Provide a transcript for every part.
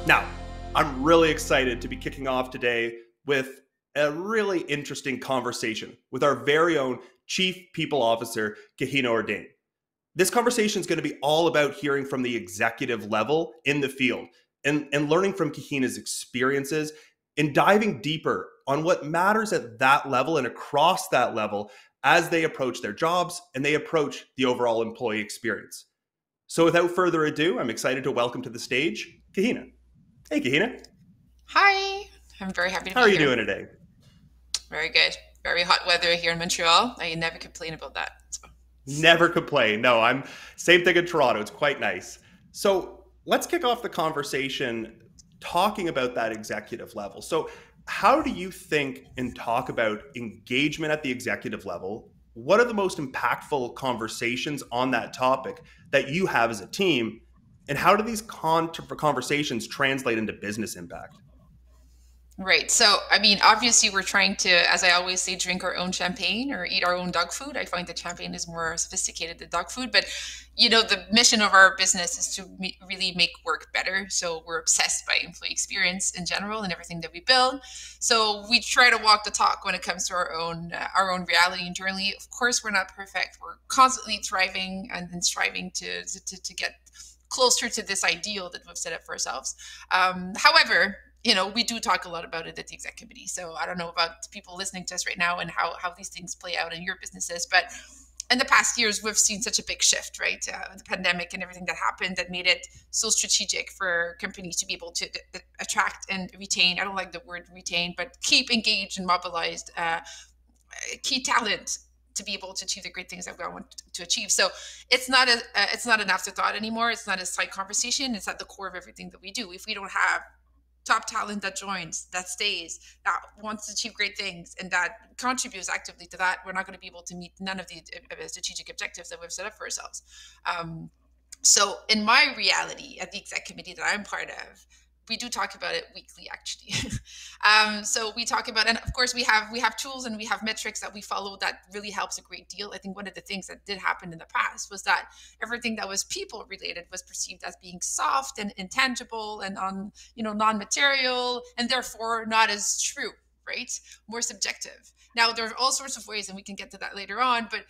Now, I'm really excited to be kicking off today with a really interesting conversation with our very own Chief People Officer, Kahina Ouerdane. This conversation is going to be all about hearing from the executive level in the field and learning from Kahina's experiences and diving deeper on what matters at that level and across that level as they approach their jobs and they approach the overall employee experience. So without further ado, I'm excited to welcome to the stage, Kahina. Hey, Kahina. Hi, I'm very happy to How be are you here. doing today? Very good. Very hot weather here in Montreal. I never complain about that. So. Never complain. No, I'm same thing in Toronto. It's quite nice. So let's kick off the conversation talking about that executive level. So how do you think and talk about engagement at the executive level? What are the most impactful conversations on that topic that you have as a team? And how do these conversations translate into business impact? Right. So, I mean, obviously, we're trying to, as I always say, drink our own champagne or eat our own dog food. I find that champagne is more sophisticated than dog food. But, the mission of our business is to really make work better. So, we're obsessed by employee experience in general and everything that we build. So, we try to walk the talk when it comes to our own reality internally. Of course, we're not perfect. We're constantly thriving and striving to get closer to this ideal that we've set up for ourselves. However, we do talk a lot about it at the exec committee. So I don't know about people listening to us right now and how these things play out in your businesses, but in the past years, we've seen such a big shift, right? The pandemic and everything that happened that made it so strategic for companies to be able to attract and retain. I don't like the word retain, but keep engaged and mobilized key talent to be able to achieve the great things that we want to achieve. So it's not an afterthought anymore. It's not a side conversation. It's at the core of everything that we do. If we don't have top talent that joins, that stays, that wants to achieve great things, and that contributes actively to that, we're not going to be able to meet none of the strategic objectives that we've set up for ourselves. So in my reality at the exec committee that I'm part of, we do talk about it weekly, actually. So we talk about, and of course we have tools and we have metrics that we follow that really helps a great deal. I think one of the things that did happen in the past was that everything that was people related was perceived as being soft and intangible and non-material, and therefore not as true, right? More subjective. Now, there are all sorts of ways, and we can get to that later on, but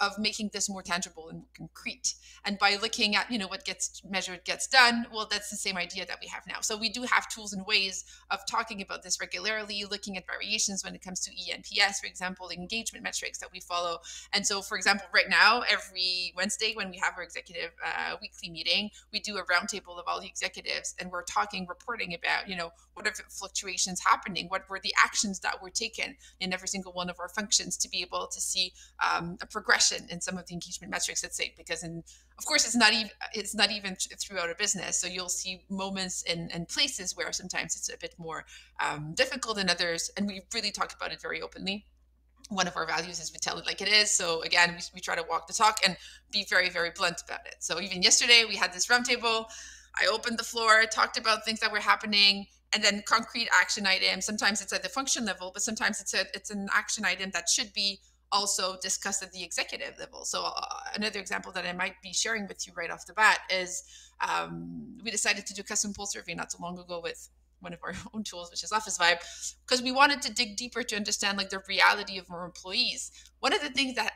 of making this more tangible and concrete. And by looking at, what gets measured gets done, well, that's the same idea that we have now. So we do have tools and ways of talking about this regularly, looking at variations when it comes to ENPS, for example, the engagement metrics that we follow. And so, for example, right now, every Wednesday when we have our executive weekly meeting, we do a roundtable of all the executives, and we're reporting about, what are the fluctuations happening? What were the actions that were taken in every single one of our functions to be able to see a progression in some of the engagement metrics, let's say, because of course it's not even throughout a business. So you'll see moments and places where sometimes it's a bit more difficult than others. And we really talk about it very openly. One of our values is we tell it like it is. So again, we try to walk the talk and be very, very blunt about it. So even yesterday we had this roundtable. I opened the floor, talked about things that were happening, and then concrete action items. Sometimes it's at the function level, but sometimes it's an action item that should be also discussed at the executive level. So another example that I might be sharing with you right off the bat is we decided to do a custom poll survey not so long ago with one of our own tools, which is Office Vibe, because we wanted to dig deeper to understand the reality of our employees. One of the things that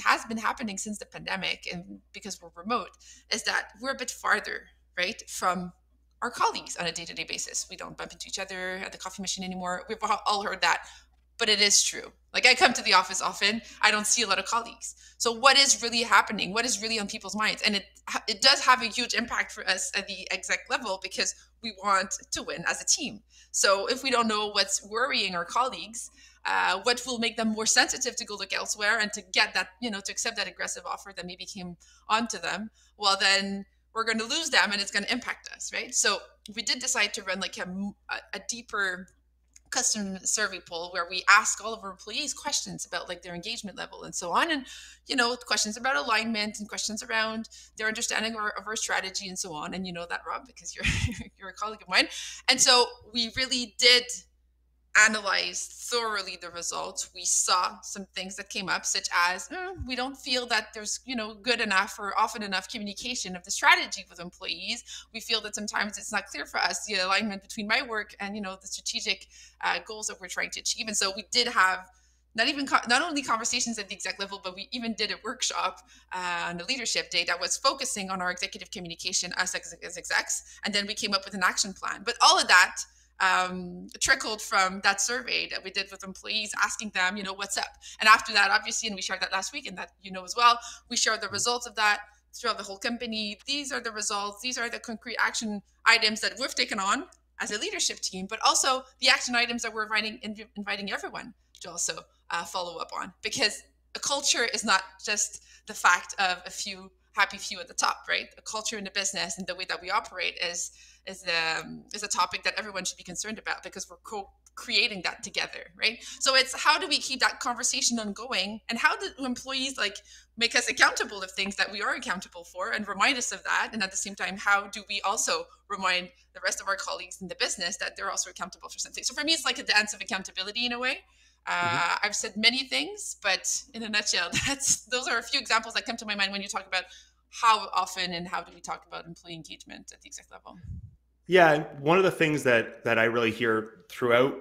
has been happening since the pandemic, and because we're remote, is that we're a bit farther, right, from our colleagues on a day-to-day basis. We don't bump into each other at the coffee machine anymore. We've all heard that, but it is true. I come to the office often. I don't see a lot of colleagues. So what is really happening? What is really on people's minds? And it does have a huge impact for us at the exec level because we want to win as a team. So if we don't know what's worrying our colleagues, what will make them more sensitive to go look elsewhere and to get that, to accept that aggressive offer that maybe came onto them, well, then we're going to lose them and it's going to impact us, right? So we did decide to run a deeper custom survey poll where we ask all of our employees questions about their engagement level and so on, and questions about alignment and questions around their understanding of our strategy and so on. And you know that, Rob, because you're you're a colleague of mine. And so we really did analyzed thoroughly the results, we saw some things that came up, such as we don't feel that there's good enough or often enough communication of the strategy with employees. We feel that sometimes it's not clear for us the alignment between my work and the strategic goals that we're trying to achieve. And so we did have not only conversations at the exec level, but we even did a workshop on the leadership day that was focusing on our executive communication as execs, and then we came up with an action plan. But all of that trickled from that survey that we did with employees, asking them, what's up. And after that, obviously, and we shared that last week, and that as well, we shared the results of that throughout the whole company. These are the results. These are the concrete action items that we've taken on as a leadership team, but also the action items that we're inviting everyone to also follow up on, because a culture is not just the fact of a few happy few at the top, right? A culture in the business and the way that we operate is a topic that everyone should be concerned about, because we're co-creating that together, right? So it's how do we keep that conversation ongoing, and how do employees make us accountable of things that we are accountable for and remind us of that, and at the same time, how do we also remind the rest of our colleagues in the business that they're also accountable for something? So for me, it's like a dance of accountability in a way. I've said many things, but in a nutshell, those are a few examples that come to my mind when you talk about how often and how do we talk about employee engagement at the exec level. Yeah, one of the things that I really hear throughout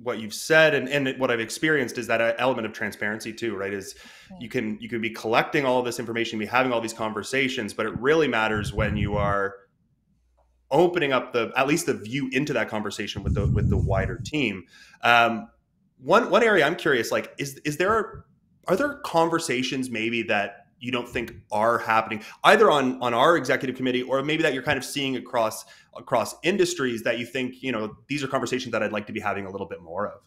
what you've said and what I've experienced is that element of transparency too, right? Is you can be collecting all of this information, be having all these conversations, but it really matters when you are opening up at least the view into that conversation with the wider team. One area I'm curious, are there conversations maybe that you don't think are happening either on our executive committee, or maybe that you're kind of seeing across industries that you think, these are conversations that I'd like to be having a little bit more of?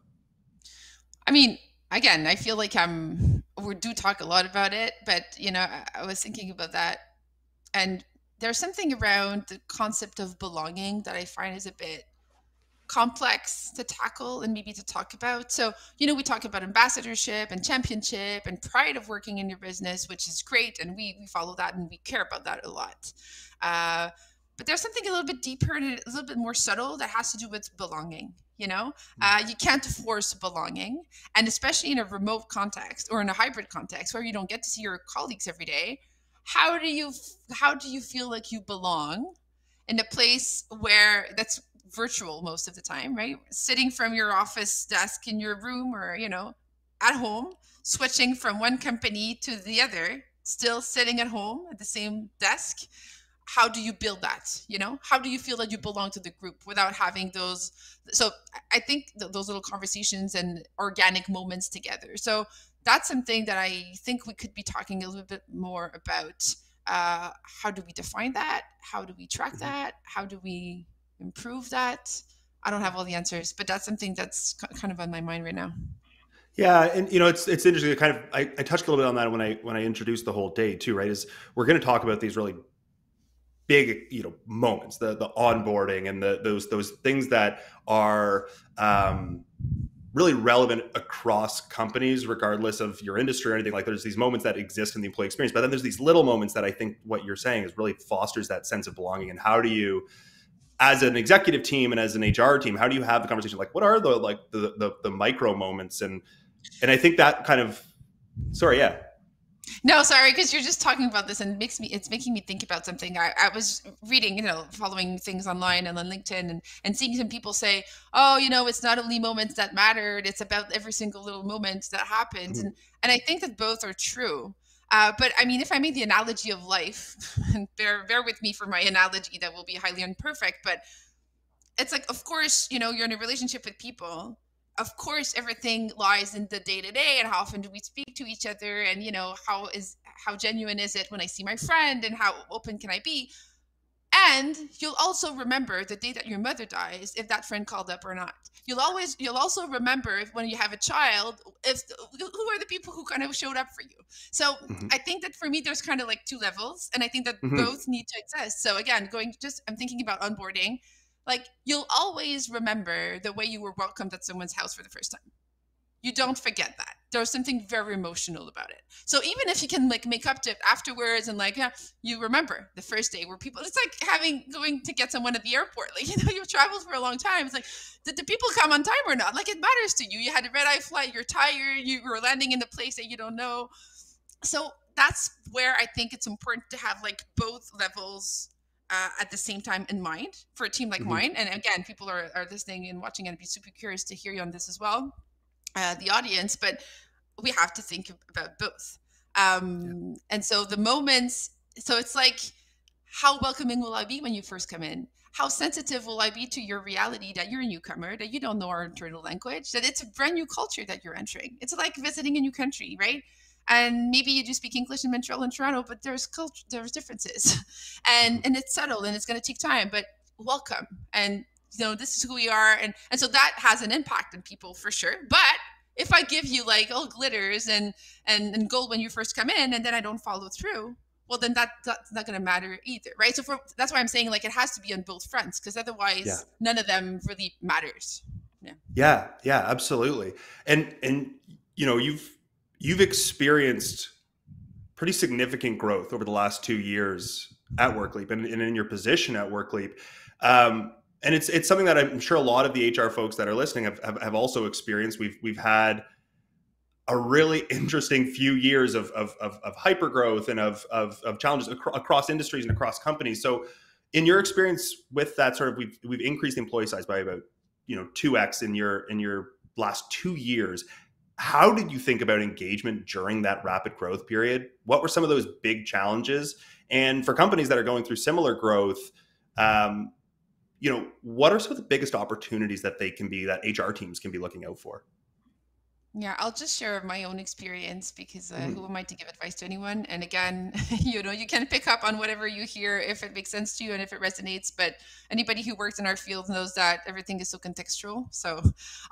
I mean, again, I feel like we do talk a lot about it, but I was thinking about that, and there's something around the concept of belonging that I find is a bit complex to tackle and maybe to talk about. So, we talk about ambassadorship and championship and pride of working in your business, which is great. And we follow that and we care about that a lot. But there's something a little bit deeper and a little bit more subtle that has to do with belonging. You can't force belonging. And especially in a remote context or in a hybrid context where you don't get to see your colleagues every day, how do you feel like you belong in a place where that's virtual most of the time, right? Sitting from your office desk in your room or, at home, switching from one company to the other, still sitting at home at the same desk. How do you build that? How do you feel that you belong to the group without having those? So I think those little conversations and organic moments together. So that's something that I think we could be talking a little bit more about. How do we define that? How do we track that? How do we improve that? I don't have all the answers, but that's something that's kind of on my mind right now. Yeah, and it's interesting. I touched a little bit on that when I introduced the whole day too, right? Is we're going to talk about these really big moments, the onboarding and those things that are really relevant across companies, regardless of your industry or anything. Like there's these moments that exist in the employee experience, but then there's these little moments that I think what you're saying is really fosters that sense of belonging. And how do you, as an executive team and as an HR team, how do you have the conversation? Like, what are the micro moments? And I think that kind of, sorry, yeah. No, sorry, because you're just talking about this and it's making me think about something. I was reading, following things online and on LinkedIn and seeing some people say, oh, it's not only moments that mattered, it's about every single little moment that happens. Mm-hmm. And I think that both are true. But I mean, if I made the analogy of life, and bear with me for my analogy that will be highly imperfect, but it's like, of course, you're in a relationship with people. Of course, everything lies in the day-to-day and how often do we speak to each other, and how genuine is it when I see my friend, and how open can I be? And you'll also remember the day that your mother dies, if that friend called up or not. You'll also remember when you have a child, who are the people who kind of showed up for you. So mm-hmm. I think that for me, there's kind of like two levels, and I think that mm-hmm. both need to exist. So again, I'm thinking about onboarding. Like, you'll always remember the way you were welcomed at someone's house for the first time. you don't forget that. There's something very emotional about it. So even if you can like make up to it afterwards and like, yeah, you remember the first day where people, it's like going to get someone at the airport. Like, you've traveled for a long time. It's like, did the people come on time or not? Like, it matters to you. You had a red eye flight, you're tired, you were landing in the place that you don't know. So that's where I think it's important to have like both levels at the same time in mind for a team like Hmm. mine. And again, people are listening and watching and be super curious to hear you on this as well, the audience, but we have to think about both. Yeah. And so the moments, so it's like, how welcoming will I be when you first come in? How sensitive will I be to your reality that you're a newcomer, that you don't know our internal language, that it's a brand new culture that you're entering? It's like visiting a new country, right? And maybe you do speak English in Montreal and Toronto, but there's culture, there's differences, Hmm. and it's subtle and it's going to take time. But welcome, and this is who we are, and so that has an impact on people for sure. But if I give you like all glitters and gold when you first come in, and then I don't follow through, well, then that's not going to matter either, right? So that's why I'm saying like it has to be on both fronts, because Yeah. otherwise none of them really matters. Yeah. Yeah. Yeah. Absolutely. And you've experienced pretty significant growth over the last 2 years at WorkLeap and in your position at WorkLeap. And it's something that I'm sure a lot of the HR folks that are listening have also experienced. We've had a really interesting few years of hyper growth and of challenges across industries and across companies. So, in your experience with that, sort of, we've increased the employee size by about 2x in your last 2 years. How did you think about engagement during that rapid growth period? What were some of those big challenges? And for companies that are going through similar growth, um, what are some of the biggest opportunities that HR teams can be looking out for? Yeah, I'll just share my own experience because who Mhm. am I to give advice to anyone? And again, you can pick up on whatever you hear if it makes sense to you and if it resonates. But anybody who works in our field knows that everything is so contextual. So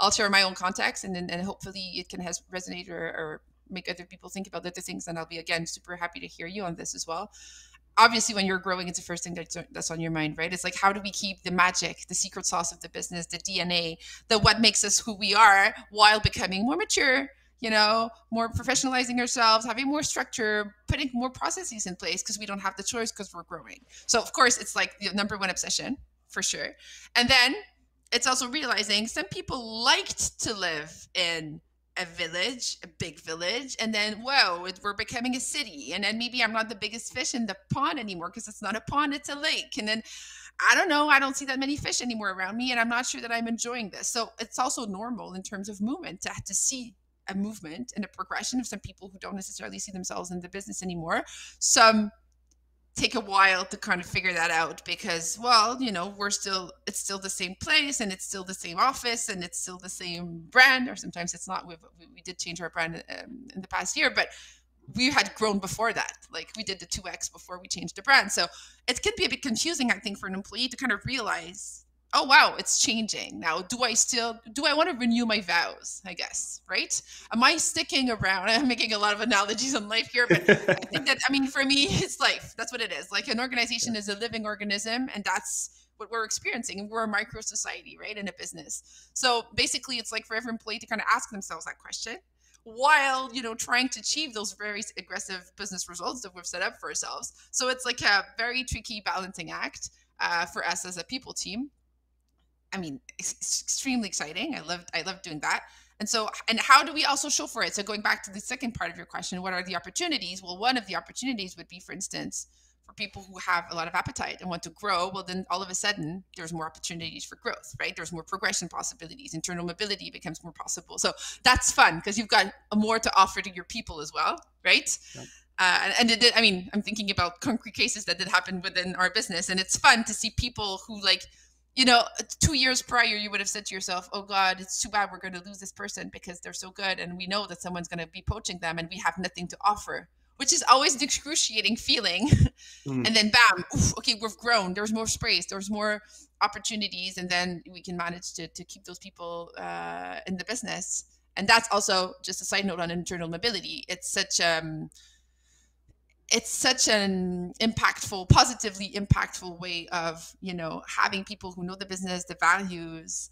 I'll share my own context, and hopefully it can resonate or make other people think about other things. And I'll be again super happy to hear you on this as well. Obviously when you're growing, it's the first thing that's on your mind, right? It's like, how do we keep the magic, the secret sauce of the business, the DNA, the what makes us who we are, while becoming more mature, more professionalizing ourselves, having more structure, putting more processes in place because we don't have the choice because we're growing. So of course it's like the number one obsession for sure. And then it's also realizing some people liked to live in a village, a big village, and then whoa, we're becoming a city, and then maybe I'm not the biggest fish in the pond anymore because it's not a pond, it's a lake, and then I don't know, I don't see that many fish anymore around me, and I'm not sure that I'm enjoying this. So it's also normal in terms of movement to see a movement and a progression of some people who don't necessarily see themselves in the business anymore. Some take a while to kind of figure that out because, well, it's still the same place and it's still the same office and it's still the same brand, or sometimes it's not. We did change our brand in the past year, but we had grown before that. Like we did the 2x before we changed the brand. So it could be a bit confusing, I think, for an employee to kind of realize, oh wow, it's changing now. Do I want to renew my vows? I guess, right? Am I sticking around? I'm making a lot of analogies on life here, but I think that, I mean, for me, it's life. That's what it is. Like an Yeah. organization is a living organism, and that's what we're experiencing. And we're a micro society, right? In a business. So basically, it's like for every employee to kind of ask themselves that question while trying to achieve those very aggressive business results that we've set up for ourselves. So it's like a very tricky balancing act for us as a people team. I mean, it's extremely exciting. I love doing that. And so, and how do we also show for it? So going back to the second part of your question, what are the opportunities? Well, one of the opportunities would be, for instance, for people who have a lot of appetite and want to grow, well, then all of a sudden there's more opportunities for growth, right? There's more progression possibilities. Internal mobility becomes more possible. So that's fun because you've got more to offer to your people as well, right? Yeah. And it did, I mean, I'm thinking about concrete cases that did happen within our business, and it's fun to see people who, like, 2 years prior, you would have said to yourself, oh God, it's too bad we're going to lose this person because they're so good. And we know that someone's going to be poaching them and we have nothing to offer, which is always an excruciating feeling. Mm. And then bam, oof, okay, we've grown. There's more space. There's more opportunities. And then we can manage to keep those people in the business. And that's also just a side note on internal mobility. It's such an impactful, positively impactful way of, having people who know the business, the values,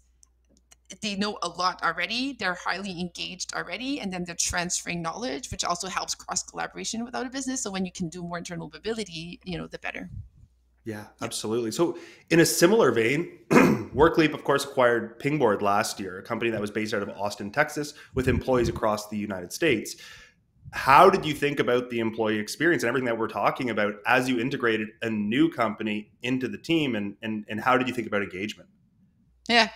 they know a lot already. They're highly engaged already, and then they're transferring knowledge, which also helps cross collaboration without a business. So when you can do more internal mobility, the better. Yeah, Yeah. absolutely. So, in a similar vein, Workleap, of course, acquired Pingboard last year, a company that was based out of Austin, Texas, with employees across the United States. How did you think about the employee experience and everything that we're talking about as you integrated a new company into the team, and how did you think about engagement? Yeah.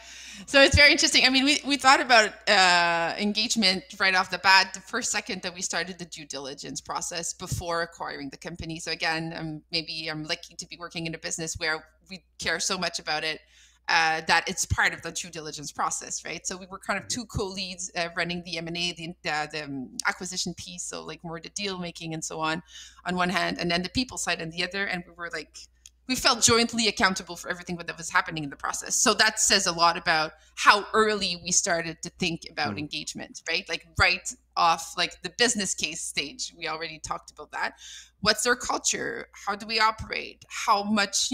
So it's very interesting. I mean, we thought about engagement right off the bat, the first second that we started the due diligence process before acquiring the company. So again, maybe I'm lucky to be working in a business where we care so much about it that it's part of the due diligence process, right? So we were kind of two co-leads running the M&A, the acquisition piece, so like more the deal making and so on one hand, and then the people side on the other, and we were like we felt jointly accountable for everything that was happening in the process. So that says a lot about how early we started to think about Mm. engagement, right? Like right off like the business case stage, we already talked about that. What's their culture? How do we operate? How much,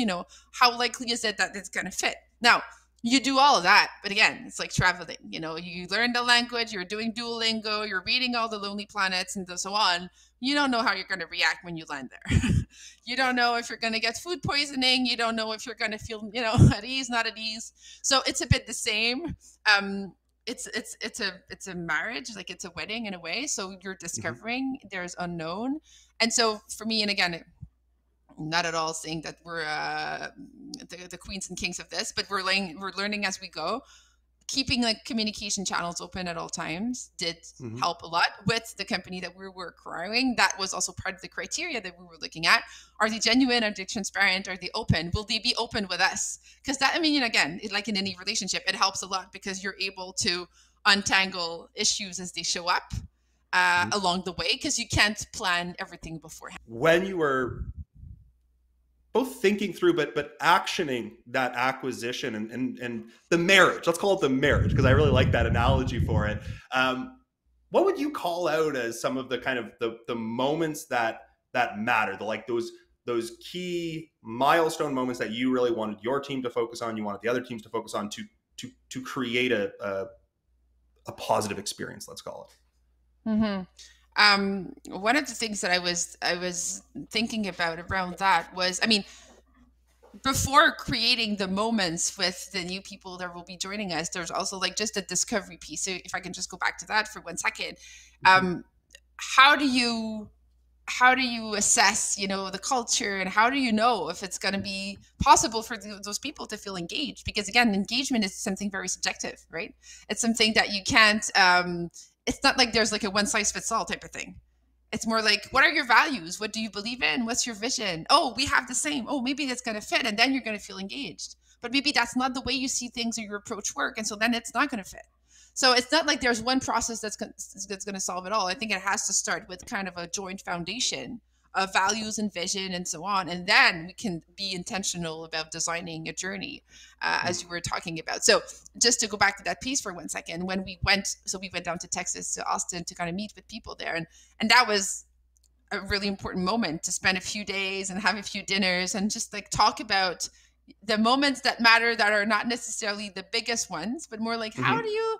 how likely is it that it's going to fit? Now, you do all of that, but again, it's like traveling. You learn the language, you're doing Duolingo, you're reading all the Lonely Planets and so on. You don't know how you're going to react when you land there. You don't know if you're going to get food poisoning. You don't know if you're going to feel, at ease, not at ease. So it's a bit the same. It's a marriage, like it's a wedding in a way. So you're Mhm. discovering there's unknown, and so for me, and again, not at all saying that we're the queens and kings of this, but we're learning as we go. Keeping like communication channels open at all times did Mhm. help a lot with the company that we were acquiring. That was also part of the criteria that we were looking at. Are they genuine? Are they transparent? Are they open? Will they be open with us? Because that, I mean, again, like in any relationship, it helps a lot because you're able to untangle issues as they show up Mhm. along the way because you can't plan everything beforehand. When you were both thinking through but actioning that acquisition and the marriage, let's call it the marriage because I really like that analogy for it. What would you call out as some of the kind of the moments that matter, the like those key milestone moments that you really wanted your team to focus on, you wanted the other teams to focus on to create a positive experience, let's call it. Mm-hmm. One of the things that I was thinking about around that was, I mean, before creating the moments with the new people that will be joining us, there's also like just a discovery piece. So if I can just go back to that for 1 second, Mm-hmm. um, how do you assess the culture, and how do you know if it's going to be possible for those people to feel engaged? Because again, engagement is something very subjective, right? It's something that you can't it's not like there's like a one size fits all type of thing. It's more like, what are your values? What do you believe in? What's your vision? Oh, we have the same. Oh, maybe that's going to fit. And then you're going to feel engaged. But maybe that's not the way you see things or your approach work. And so then it's not going to fit. So it's not like there's one process that's going to solve it all. I think it has to start with kind of a joint foundation of values and vision and so on. And then we can be intentional about designing a journey, as you were talking about. So just to go back to that piece for 1 second, we went down to Texas, to Austin, to kind of meet with people there. And that was a really important moment, to spend a few days and have a few dinners and just like talk about the moments that matter, that are not necessarily the biggest ones, but more like Mm-hmm. how do you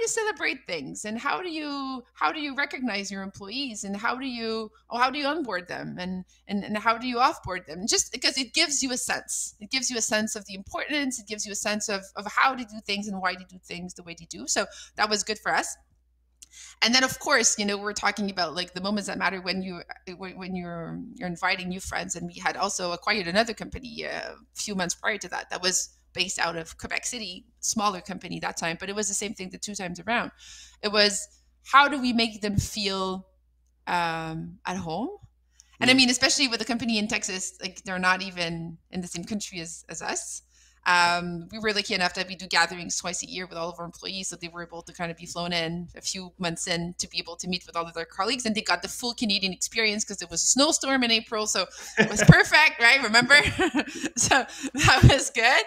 celebrate things, and how do you recognize your employees, and how do you onboard them, and how do you offboard them? Just because it gives you a sense of the importance, it gives you a sense of how to do things and why to do things the way to do. So that was good for us. And then of course, we're talking about like the moments that matter when you're inviting new friends. And we had also acquired another company a few months prior to that was based out of Quebec City, smaller company that time, but it was the same thing the two times around. It was, how do we make them feel at home? And I Mm. mean, especially with a company in Texas, like they're not even in the same country as us. We were lucky enough that we do gatherings twice a year with all of our employees, so they were able to kind of be flown in a few months in to be able to meet with all of their colleagues, and they got the full Canadian experience because it was a snowstorm in April, so it was perfect, right? Remember, so that was good.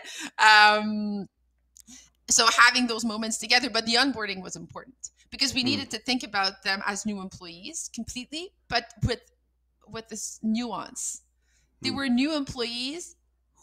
So having those moments together, but the onboarding was important because we Mm. needed to think about them as new employees completely, but with this nuance. They Mm. were new employees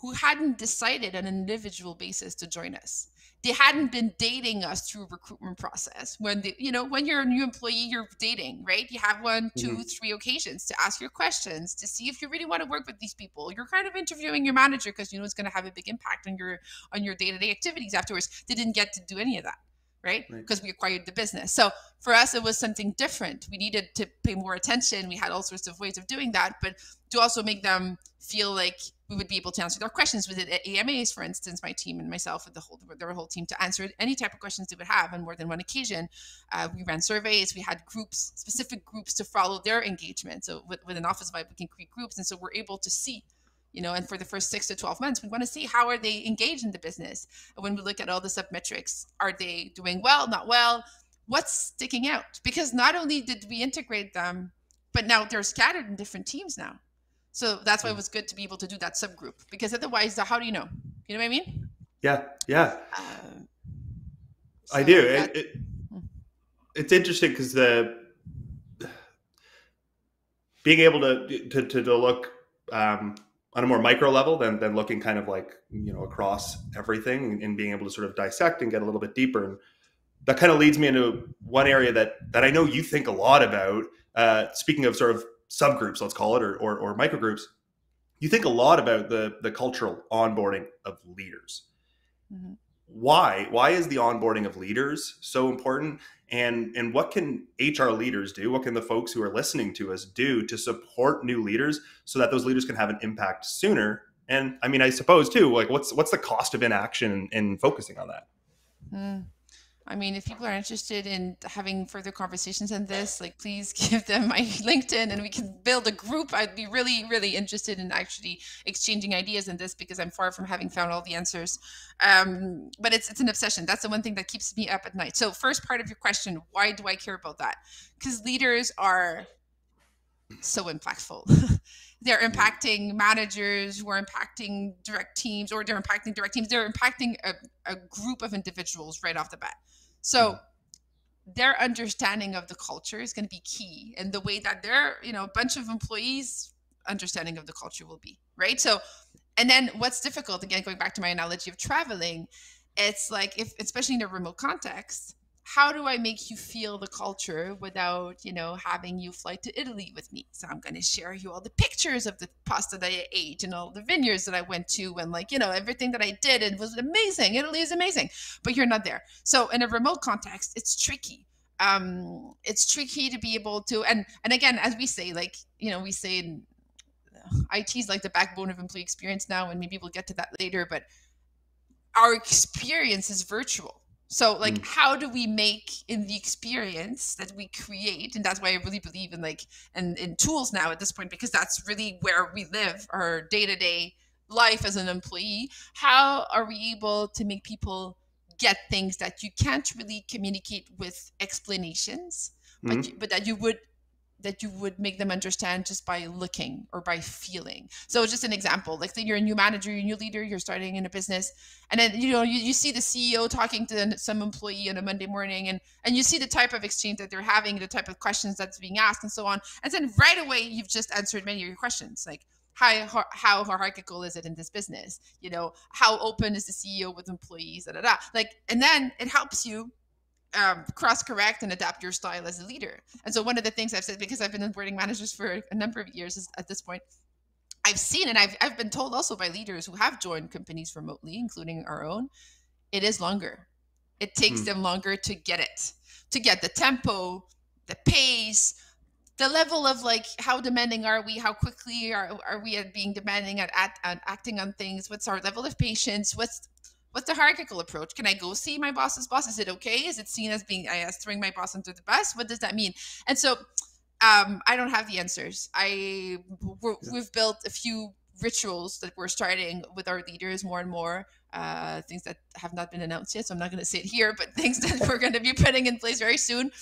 who hadn't decided on an individual basis to join us. They hadn't been dating us through a recruitment process. When when you're a new employee, you're dating, right? You have one, two, Mhm. three occasions to ask your questions, to see if you really want to work with these people. You're kind of interviewing your manager because you know it's going to have a big impact on your day-to-day activities afterwards. They didn't get to do any of that, right? Right. Because we acquired the business. So for us, it was something different. We needed to pay more attention. We had all sorts of ways of doing that, but to also make them feel like we would be able to answer their questions. We did AMAs, for instance, my team and myself with their whole team to answer any type of questions they would have on more than one occasion. We ran surveys. We had groups, specific groups to follow their engagement. So with an office vibe, we can create groups. And so we're able to see, and for the first 6 to 12 months, we want to see how are they engaged in the business. And when we look at all the sub-metrics, are they doing well, not well? What's sticking out? Because not only did we integrate them, but now they're scattered in different teams now. So that's why it was good to be able to do that subgroup, because otherwise, how do you know? You know what I mean? Yeah, yeah, Uh, I do. so that. It's interesting because being able to look on a more micro level than looking kind of like across everything, and being able to sort of dissect and get a little bit deeper. And that kind of leads me into one area that I know you think a lot about. Speaking of sort of subgroups, let's call it, or microgroups, you think a lot about the cultural onboarding of leaders. Mhm. Why is the onboarding of leaders so important, and what can HR leaders do, what can the folks who are listening to us do to support new leaders so that those leaders can have an impact sooner? And I mean, I suppose too, like what's the cost of inaction in focusing on that? Mm. I mean, if people are interested in having further conversations on this, like please give them my LinkedIn and we can build a group. I'd be really, really interested in actually exchanging ideas in this, because I'm far from having found all the answers. But it's an obsession. That's the one thing that keeps me up at night. So first part of your question, why do I care about that? Because leaders are so impactful. They're impacting managers who are impacting direct teams, or they're impacting direct teams. They're impacting a group of individuals right off the bat. So Mhm. their understanding of the culture is going to be key, and the way that their a bunch of employees understanding of the culture will be, right? So, and then what's difficult, again going back to my analogy of traveling, it's like, if especially in a remote context, how do I make you feel the culture without having you fly to Italy with me? So I'm going to share you all the pictures of the pasta that I ate and all the vineyards that I went to, and everything that I did. It was amazing. Italy is amazing, but you're not there. So in a remote context, it's tricky. It's tricky to be able to, and again, as we say, we say IT is like the backbone of employee experience now, and maybe we'll get to that later, but our experience is virtual. So Mm. how do we make in the experience that we create? And that's why I really believe in in tools now at this point, because that's really where we live our day-to-day life as an employee. How are we able to make people get things that you can't really communicate with explanations, but Mm. that you would make them understand just by looking or by feeling. So just an example, like say you're a new manager, you're a new leader, you're starting in a business, and then you see the CEO talking to some employee on a Monday morning, and you see the type of exchange that they're having, the type of questions that's being asked, and so on. And then right away you've just answered many of your questions, like how hierarchical is it in this business? How open is the CEO with employees? Da, da, da. And then it helps you cross correct and adapt your style as a leader. And so one of the things I've said, because I've been onboarding managers for a number of years, is at this point, I've seen, and I've been told also by leaders who have joined companies remotely, including our own, it is longer. It takes Mm. them longer to get it, to get the tempo, the pace, the level of how demanding are we, how quickly are we at being demanding at acting on things, what's our level of patience, what's the hierarchical approach? Can I go see my boss's boss? Is it okay? Is it seen as being as throwing my boss under the bus? What does that mean? And so I don't have the answers. Yeah. We've built a few rituals that we're starting with our leaders more and more, things that have not been announced yet, so I'm not going to say it here, but things that we're going to be putting in place very soon,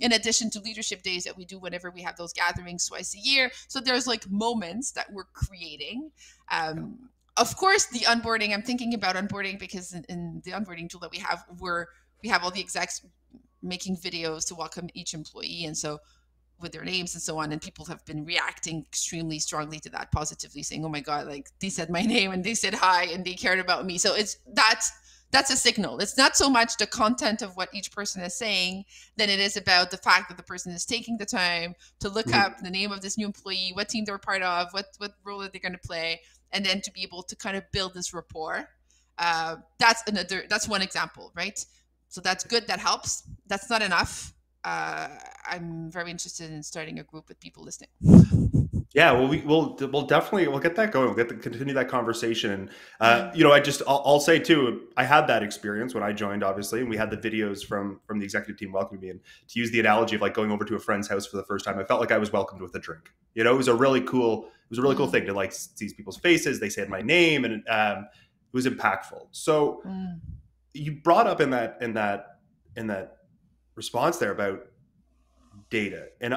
in addition to leadership days that we do whenever we have those gatherings twice a year. So there's moments that we're creating. Of course, the onboarding, I'm thinking about onboarding, because in the onboarding tool that we have, we have all the execs making videos to welcome each employee. And so with their names and so on, and people have been reacting extremely strongly to that, positively, saying, oh my god, like they said my name and they said hi and they cared about me. So it's that's a signal. It's not so much the content of what each person is saying than it is about the fact that the person is taking the time to look Mhm. up the name of this new employee, what team they're part of, what role are they going to play, and then to be able to kind of build this rapport. That's one example, right? So that's good. That helps. That's not enough. I'm very interested in starting a group with people listening. Yeah, well, we'll definitely we'll get that going. We'll get to continue that conversation. And Yeah. I'll say too, I had that experience when I joined, obviously, and we had the videos from the executive team welcoming me. And to use the analogy of like going over to a friend's house for the first time, I felt like I was welcomed with a drink. It was a really cool thing to like see people's faces. They said my name, and it was impactful. So you brought up in that response there about data, and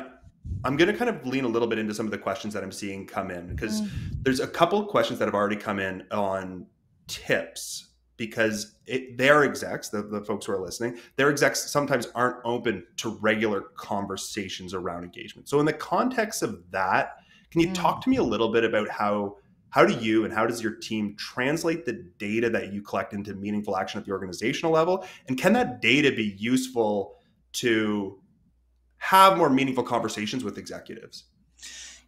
I'm going to kind of lean a little bit into some of the questions that I'm seeing come in, because there's a couple of questions that have already come in on tips, because their execs, the folks who are listening, their execs sometimes aren't open to regular conversations around engagement. So in the context of that, can you talk to me a little bit about how do you and how does your team translate the data that you collect into meaningful action at the organizational level? And can that data be useful to have more meaningful conversations with executives?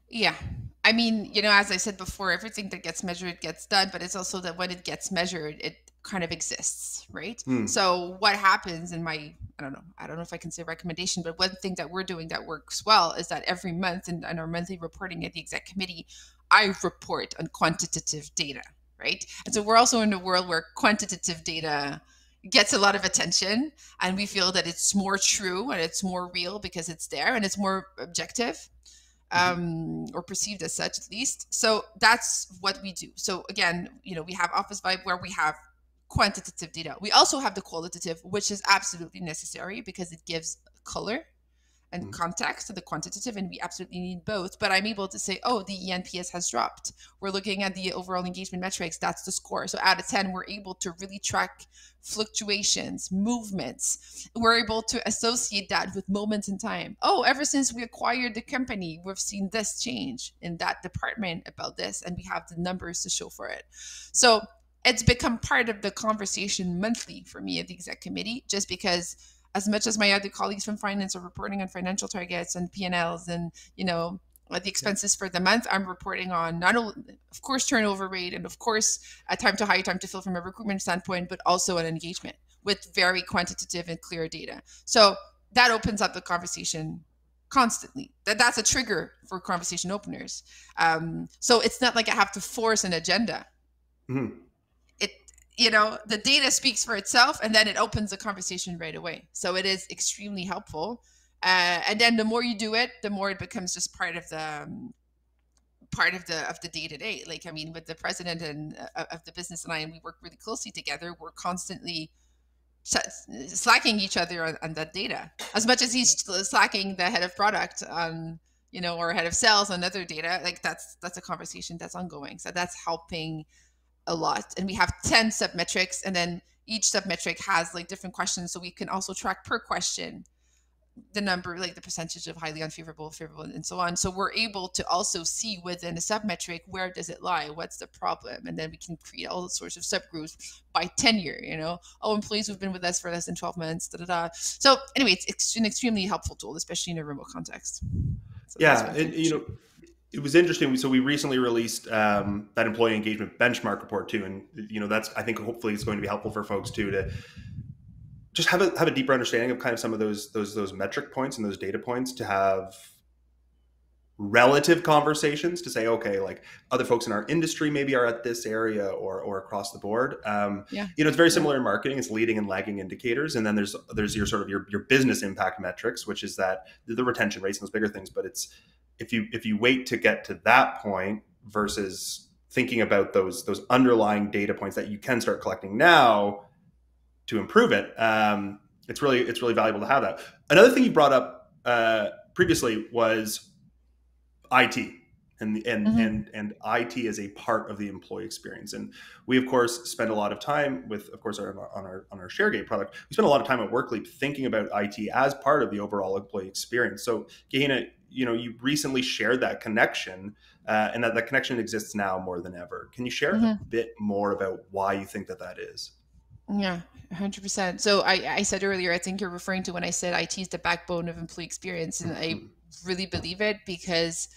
Yeah. I mean, as I said before, everything that gets measured gets done, but it's also that when it gets measured, it kind of exists, right? Hmm. So what happens in my, I don't know if I can say recommendation, but one thing that we're doing that works well is that every month in our monthly reporting at the exec committee, I report on quantitative data, right? And so we're also in a world where quantitative data gets a lot of attention, and we feel that it's more true and it's more real because it's there and it's more objective, Mm-hmm. or perceived as such at least. So that's what we do. So again, we have Office Vibe where we have quantitative data. We also have the qualitative, which is absolutely necessary because it gives color and Mm-hmm. context to the quantitative, and we absolutely need both. But I'm able to say, oh, the ENPS has dropped. We're looking at the overall engagement metrics. That's the score. So out of 10, we're able to really track fluctuations, movements. We're able to associate that with moments in time. Oh, ever since we acquired the company, we've seen this change in that department about this, and we have the numbers to show for it. So it's become part of the conversation monthly for me at the exec committee, just because as much as my other colleagues from finance are reporting on financial targets and P&Ls and, the expenses for the month, I'm reporting on not only, of course, turnover rate and, of course, a time to hire, time to fill from a recruitment standpoint, but also an engagement with very quantitative and clear data. So that opens up the conversation constantly. That's a trigger for conversation openers. So it's not like I have to force an agenda. Mm-hmm. It the data speaks for itself, and then it opens the conversation right away. So it is extremely helpful, and then the more you do it, the more it becomes just part of the day to day. Like, I mean, with the president and of the business and I, and we work really closely together, we're constantly slacking each other on that data, as much as he's slacking the head of product on, or head of sales on other data. Like, that's a conversation that's ongoing, so that's helping a lot. And we have 10 submetrics, and then each submetric has like different questions, so we can also track per question the number, like the percentage of highly unfavorable, favorable, and so on. So we're able to also see within a submetric, where does it lie, what's the problem, and then we can create all sorts of subgroups by tenure. Employees who've been with us for less than 12 months, da da da. So anyway, it's an extremely helpful tool, especially in a remote context. So that's Yeah, one thing and for sure. it was interesting. So we recently released that employee engagement benchmark report too, and that's, I think, hopefully it's going to be helpful for folks too, to just have a deeper understanding of kind of some of those metric points and those data points, to have relative conversations, to say, okay, like other folks in our industry maybe are at this area, or across the board. Yeah. It's very Yeah. similar in marketing. It's leading and lagging indicators, and then there's your sort of your business impact metrics, which is that the retention rates and those bigger things. But it's, if you wait to get to that point versus thinking about those underlying data points that you can start collecting now to improve it, it's really valuable to have that. Another thing you brought up previously was IT, and IT is a part of the employee experience. And we, of course, spend a lot of time with, of course, on our ShareGate product. We spend a lot of time at WorkLeap thinking about IT as part of the overall employee experience. So, Kahina, you recently shared that connection, and that connection exists now more than ever. Can you share a Hmm. bit more about why you think that that is? Yeah, 100%. So I said earlier, I think you're referring to when I said IT is the backbone of employee experience. And I Mhm. really believe it because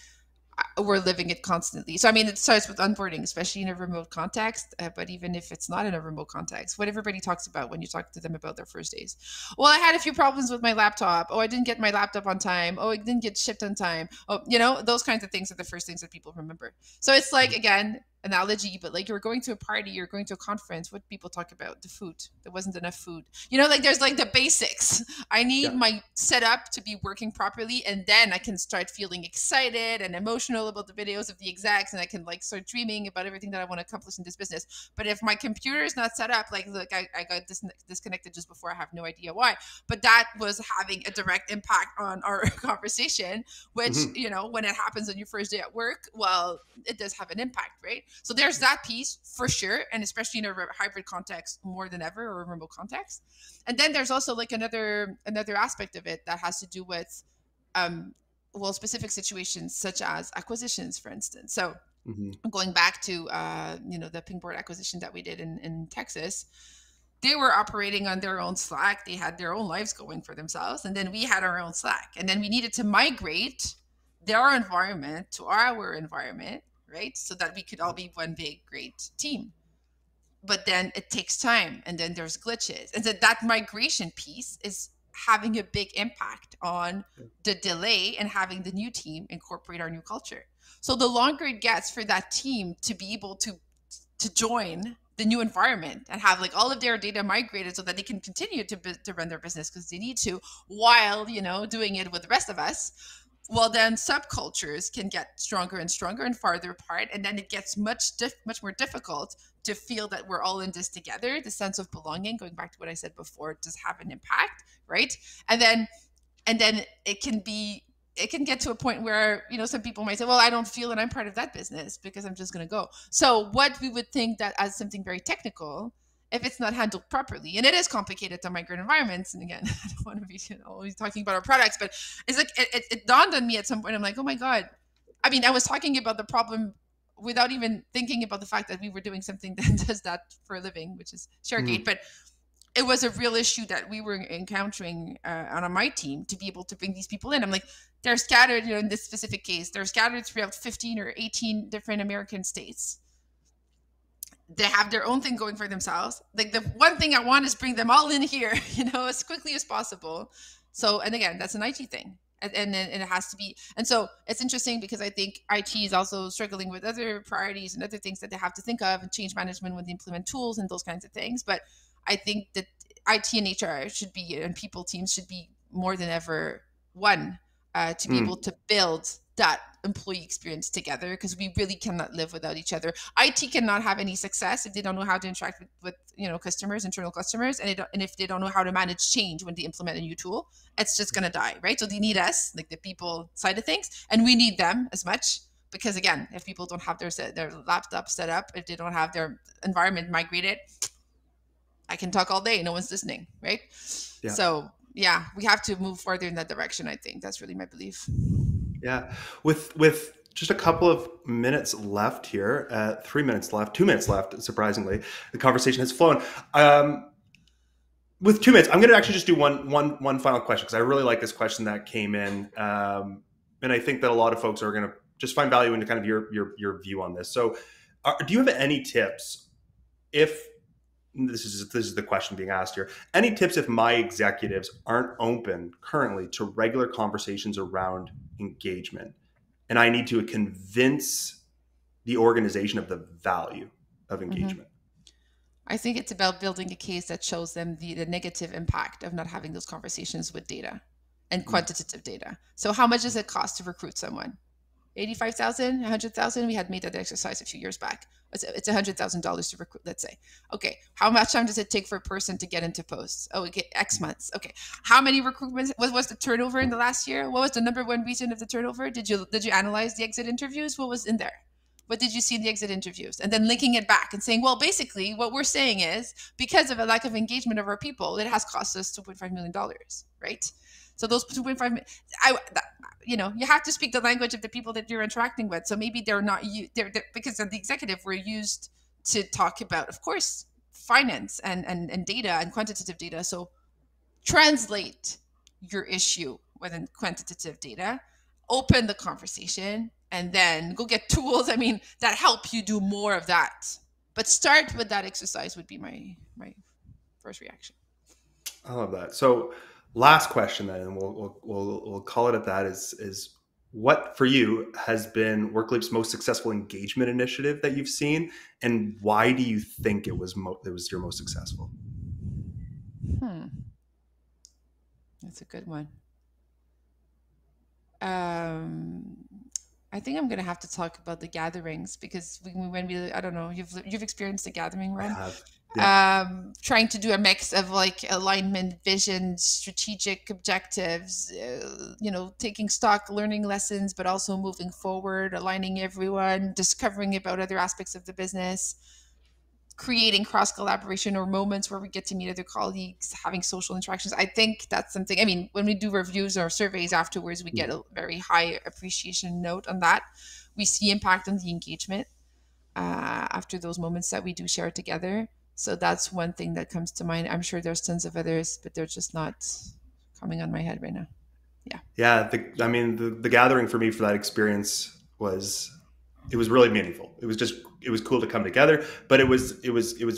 we're living it constantly. So, I mean, it starts with onboarding, especially in a remote context. But even if it's not in a remote context, what everybody talks about when you talk to them about their first days. Well, I had a few problems with my laptop. Oh, I didn't get my laptop on time. Oh, it didn't get shipped on time. Oh, those kinds of things are the first things that people remember. So it's like, again, analogy, but like you're going to a party, you're going to a conference, what people talk about? The food. There wasn't enough food. Like there's like the basics. I need Yeah. my setup to be working properly, and then I can start feeling excited and emotional about the videos of the execs, and I can like start dreaming about everything that I want to accomplish in this business. But if my computer is not set up, like look, I got disconnected just before. I have no idea why, but that was having a direct impact on our conversation, which Hmm. when it happens on your first day at work, well, it does have an impact, right? So there's that piece for sure, and especially in a hybrid context more than ever, or a remote context. And then there's also like another aspect of it that has to do with um specific situations such as acquisitions, for instance. So Hmm. going back to the Pingboard acquisition that we did in Texas, they were operating on their own Slack. They had their own lives going for themselves, and then we had our own Slack, and then we needed to migrate their environment to our environment, right? So that we could all be one big great team. But then it takes time, and then there's glitches, and that migration piece is having a big impact on the delay and having the new team incorporate our new culture. So the longer it gets for that team to be able to join the new environment and have like all of their data migrated so that they can continue to run their business because they need to, while doing it with the rest of us, well, then subcultures can get stronger and stronger and farther apart, and then it gets much more difficult to feel that we're all in this together. The sense of belonging, going back to what I said before, does have an impact, right? And then it can get to a point where some people might say, well, I don't feel that I'm part of that business because I'm just going to go. So what we would think that as something very technical, if it's not handled properly, and it is complicated to migrate environments, and again, I don't want to be always talking about our products, but it's like it dawned on me at some point. I'm like, oh my god, I mean, I was talking about the problem without even thinking about the fact that we were doing something that does that for a living, which is ShareGate. Hmm. But it was a real issue that we were encountering on my team to be able to bring these people in. I'm like, they're scattered, in this specific case, they're scattered throughout 15 or 18 different American states. They have their own thing going for themselves. Like the one thing I want is bring them all in here, as quickly as possible. So, and again, that's an IT thing. And it has to be. And so it's interesting because I think IT is also struggling with other priorities and other things that they have to think of, and change management when they implement tools and those kinds of things. But I think that IT and HR should be, and people teams should be more than ever one, to be able Mm. to build that employee experience together, because we really cannot live without each other. IT cannot have any success if they don't know how to interact with customers, internal customers, and if they don't know how to manage change when they implement a new tool, it's just going to die, right? So they need us, like the people side of things, and we need them as much, because again, if people don't have their laptop set up, if they don't have their environment migrated, I can talk all day, no one's listening, right? Yeah. So yeah, we have to move further in that direction. I think that's really my belief. Yeah. With just a couple of minutes left here, 3 minutes left, 2 minutes left, surprisingly, the conversation has flown. With 2 minutes, I'm going to actually just do one final question, because I really like this question that came in, and I think that a lot of folks are going to just find value into kind of your view on this. So, do you have any tips if this is the question being asked here? Any tips if my executives aren't open currently to regular conversations around engagement, and I need to convince the organization of the value of Mm-hmm. engagement? I think it's about building a case that shows them the negative impact of not having those conversations with data and Mm. quantitative data. So how much does it cost to recruit someone? 85,000, 100,000. We had made that exercise a few years back. It's $100,000 to recruit, let's say. Okay. How much time does it take for a person to get into posts? Oh, we get X months. Okay. How many recruitments? What was the turnover in the last year? What was the number one reason of the turnover? Did you analyze the exit interviews? What was in there? What did you see in the exit interviews? And then linking it back and saying, well, basically what we're saying is, because of a lack of engagement of our people, it has cost us $2.5 million, right? So those 2.5 minutes, you have to speak the language of the people that you're interacting with. So maybe they're not you, they're because of the executive, we're used to talk about, of course, finance and data and quantitative data. So translate your issue within quantitative data, open the conversation, and then go get tools. I mean, that help you do more of that. But start with that exercise would be my first reaction. I love that. So, last question then, and we'll call it at that. Is what for you has been WorkLeap's most successful engagement initiative that you've seen, and why do you think it was your most successful? That's a good one. I think I'm gonna have to talk about the gatherings, because when we I don't know, you've experienced the gathering, I Ron. have. Yeah. Trying to do a mix of like alignment, vision, strategic objectives, taking stock, learning lessons, but also moving forward, aligning everyone, discovering about other aspects of the business, creating cross collaboration or moments where we get to meet other colleagues, having social interactions. I think that's something. I mean, when we do reviews or surveys afterwards, we get a very high appreciation note on that. We see impact on the engagement after those moments that we do share together. So that's one thing that comes to mind. I'm sure there's tons of others, but they're just not coming on my head right now. Yeah. Yeah. The gathering for me for that experience was, it was really meaningful. It was cool to come together, but it was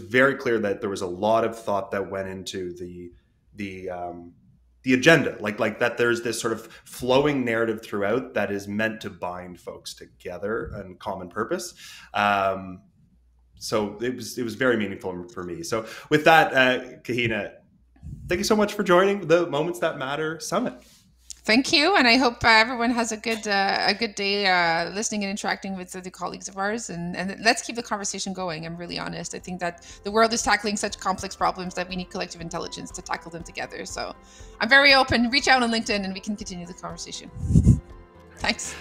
very clear that there was a lot of thought that went into the agenda, like that there's this sort of flowing narrative throughout that is meant to bind folks together and common purpose. So it was very meaningful for me. So with that, Kahina, thank you so much for joining the Moments That Matter Summit. Thank you, and I hope everyone has a good day listening and interacting with the colleagues of ours, and let's keep the conversation going. I'm really honest. I think that the world is tackling such complex problems that we need collective intelligence to tackle them together. So I'm very open. Reach out on LinkedIn, and we can continue the conversation. Thanks.